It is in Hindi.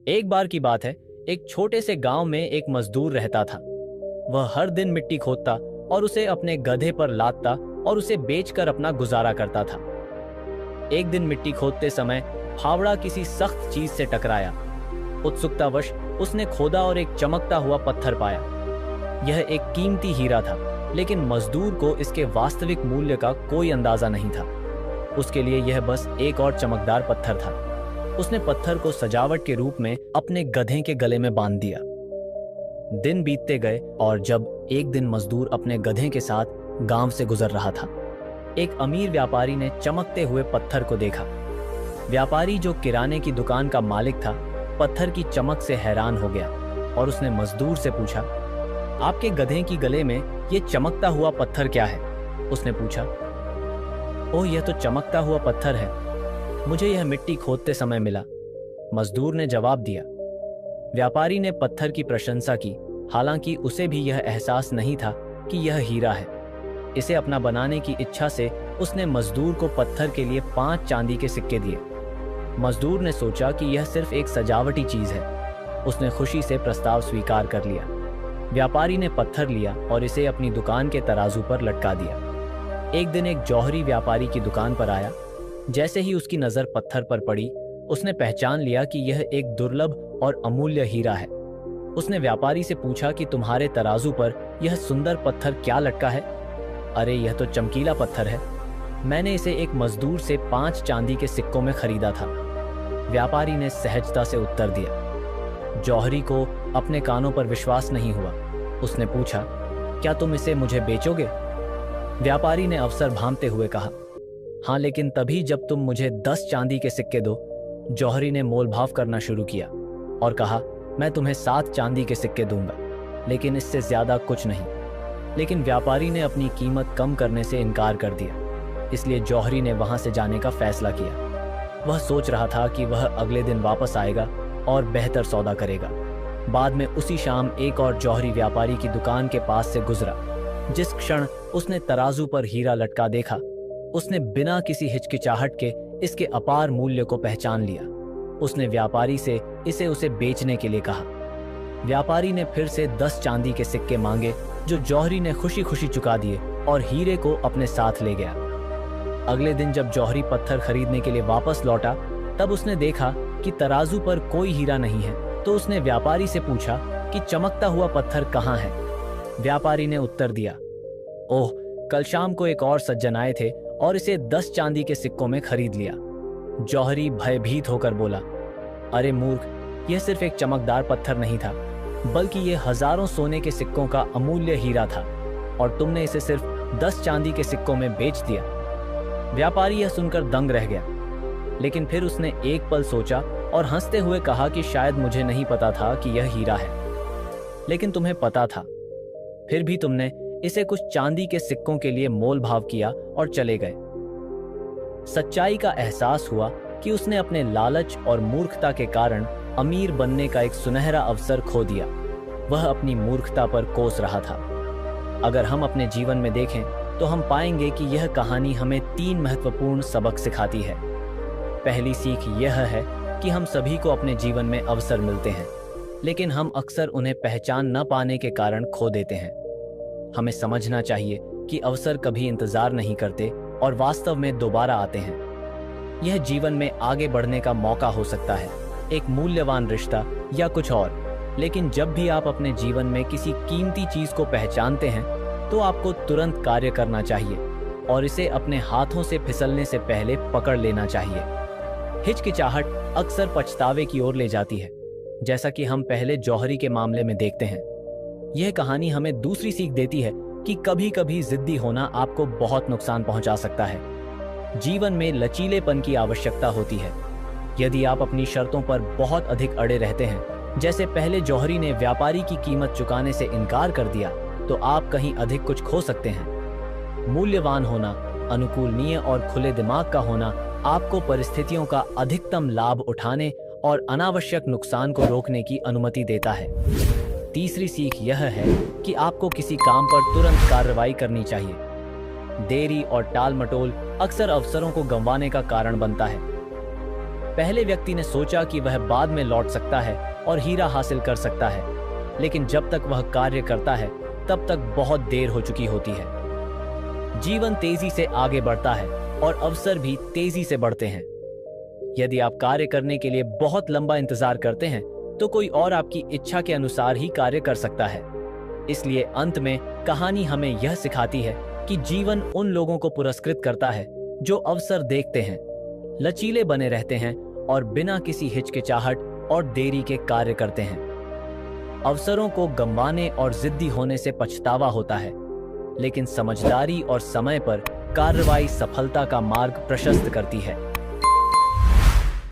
एक बार की बात है, एक छोटे से गांव में एक मजदूर रहता था। वह हर दिन मिट्टी खोदता और उसे अपने गधे पर लादता और उसे बेचकर अपना गुजारा करता था। एक दिन मिट्टी खोदते समय फावड़ा किसी सख्त चीज से टकराया। उत्सुकतावश उसने खोदा और एक चमकता हुआ पत्थर पाया। यह एक कीमती हीरा था, लेकिन मजदूर को इसके वास्तविक मूल्य का कोई अंदाजा नहीं था। उसके लिए यह बस एक और चमकदार पत्थर था। उसने पत्थर को सजावट के रूप में अपने गधे के गले में बांध दिया। दिन बीतते गए और जब एक दिन मजदूर अपने गधे के साथ गांव से गुजर रहा था, एक अमीर व्यापारी ने चमकते हुए पत्थर को देखा। व्यापारी, जो किराने की दुकान का मालिक था, पत्थर की चमक से हैरान हो गया और उसने मजदूर से पूछा, आपके गधे की गले में यह चमकता हुआ पत्थर क्या है? उसने पूछा। ओह, यह तो चमकता हुआ पत्थर है, मुझे यह मिट्टी खोदते समय मिला, मजदूर ने जवाब दिया। व्यापारी ने पत्थर की प्रशंसा की, हालांकि उसे भी यह एहसास नहीं था कि यह हीरा है। इसे अपना बनाने की इच्छा से उसने मजदूर को पत्थर के लिए 5 चांदी के सिक्के दिए। मजदूर ने सोचा कि यह सिर्फ एक सजावटी चीज है। उसने खुशी से प्रस्ताव स्वीकार कर लिया। व्यापारी ने पत्थर लिया और इसे अपनी दुकान के तराजू पर लटका दिया। एक दिन एक जौहरी व्यापारी की दुकान पर आया। जैसे ही उसकी नजर पत्थर पर पड़ी, उसने पहचान लिया कि यह एक दुर्लभ और अमूल्य हीरा है। उसने व्यापारी से पूछा कि तुम्हारे तराजू पर यह सुंदर पत्थर क्या लटका है? अरे, यह तो चमकीला पत्थर है, मैंने इसे एक मजदूर से 5 चांदी के सिक्कों में खरीदा था, व्यापारी ने सहजता से उत्तर दिया। जौहरी को अपने कानों पर विश्वास नहीं हुआ। उसने पूछा, क्या तुम इसे मुझे बेचोगे? व्यापारी ने अवसर भांपते हुए कहा, हाँ, लेकिन तभी जब तुम मुझे 10 चांदी के सिक्के दो। जौहरी ने मोलभाव करना शुरू किया और कहा, मैं तुम्हें 7 चांदी के सिक्के दूंगा, लेकिन इससे ज्यादा कुछ नहीं। लेकिन व्यापारी ने अपनी कीमत कम करने से इनकार कर दिया। इसलिए जौहरी ने वहां से जाने का फैसला किया। वह सोच रहा था कि वह अगले दिन वापस आएगा और बेहतर सौदा करेगा। बाद में उसी शाम एक और जौहरी व्यापारी की दुकान के पास से गुजरा। जिस क्षण उसने तराजू पर हीरा लटका देखा, उसने बिना किसी हिचकिचाहट के इसके अपार मूल्य को पहचान लिया। उसने व्यापारी से इसे उसे बेचने के लिए कहा। व्यापारी ने फिर से 10 चांदी के सिक्के मांगे, जो जौहरी ने खुशी खुशी चुका दिए और हीरे को अपने साथ ले गया। अगले दिन जब जौहरी पत्थर खरीदने के लिए वापस लौटा, तब उसने देखा कि तराजू पर कोई हीरा नहीं है। तो उसने व्यापारी से पूछा कि चमकता हुआ पत्थर कहाँ है? व्यापारी ने उत्तर दिया, ओह, कल शाम को एक और सज्जन आए थे और इसे 10 चांदी के सिक्कों में खरीद लिया। जौहरी भयभीत होकर बोला, अरे मूर्ख, यह सिर्फ एक चमकदार पत्थर नहीं था, बल्कि यह हजारों सोने के सिक्कों का अमूल्य हीरा था, और तुमने इसे सिर्फ 10 चांदी के सिक्कों में बेच दिया। व्यापारी यह सुनकर दंग रह गया, लेकिन फिर उसने एक पल सोचा और हंसते हुए कहा कि शायद मुझे नहीं पता था कि यह हीरा है, लेकिन तुम्हें पता था। फिर भी तुमने इसे कुछ चांदी के सिक्कों के लिए मोल भाव किया और चले गए। सच्चाई का एहसास हुआ कि उसने अपने लालच और मूर्खता के कारण अमीर बनने का एक सुनहरा अवसर खो दिया। वह अपनी मूर्खता पर कोस रहा था। अगर हम अपने जीवन में देखें तो हम पाएंगे कि यह कहानी हमें 3 महत्वपूर्ण सबक सिखाती है। पहली सीख यह है कि हम सभी को अपने जीवन में अवसर मिलते हैं, लेकिन हम अक्सर उन्हें पहचान न पाने के कारण खो देते हैं। हमें समझना चाहिए कि अवसर कभी इंतजार नहीं करते और वास्तव में दोबारा आते हैं। यह जीवन में आगे बढ़ने का मौका हो सकता है, एक मूल्यवान रिश्ता या कुछ और। लेकिन जब भी आप अपने जीवन में किसी कीमती चीज को पहचानते हैं, तो आपको तुरंत कार्य करना चाहिए और इसे अपने हाथों से फिसलने से पहले पकड़ लेना चाहिए। हिचकिचाहट अक्सर पछतावे की ओर ले जाती है, जैसा कि हम पहले जौहरी के मामले में देखते हैं। यह कहानी हमें दूसरी सीख देती है कि कभी कभी जिद्दी होना आपको बहुत नुकसान पहुंचा सकता है। जीवन में लचीलेपन की आवश्यकता होती है। यदि आप अपनी शर्तों पर बहुत अधिक अड़े रहते हैं, जैसे पहले जौहरी ने व्यापारी की कीमत चुकाने से इनकार कर दिया, तो आप कहीं अधिक कुछ खो सकते हैं। मूल्यवान होना, अनुकूलनीय और खुले दिमाग का होना आपको परिस्थितियों का अधिकतम लाभ उठाने और अनावश्यक नुकसान को रोकने की अनुमति देता है। तीसरी सीख यह है कि आपको किसी काम पर तुरंत कार्रवाई करनी चाहिए। देरी और टाल मटोल अक्सर अवसरों को गंवाने का कारण बनता है। पहले व्यक्ति ने सोचा कि वह बाद में लौट सकता है और हीरा हासिल कर सकता है, लेकिन जब तक वह कार्य करता है तब तक बहुत देर हो चुकी होती है। जीवन तेजी से आगे बढ़ता है और अवसर भी तेजी से बढ़ते हैं। यदि आप कार्य करने के लिए बहुत लंबा इंतजार करते हैं तो कोई और आपकी इच्छा के अनुसार ही कार्य कर सकता है। इसलिए अंत में कहानी हमें यह सिखाती है कि जीवन उन लोगों को पुरस्कृत करता है जो अवसर देखते हैं, लचीले बने रहते हैं और बिना किसी हिचकिचाहट और देरी के कार्य करते हैं। अवसरों को गंवाने और जिद्दी होने से पछतावा होता है, लेकिन समझदारी और समय पर कार्रवाई सफलता का मार्ग प्रशस्त करती है।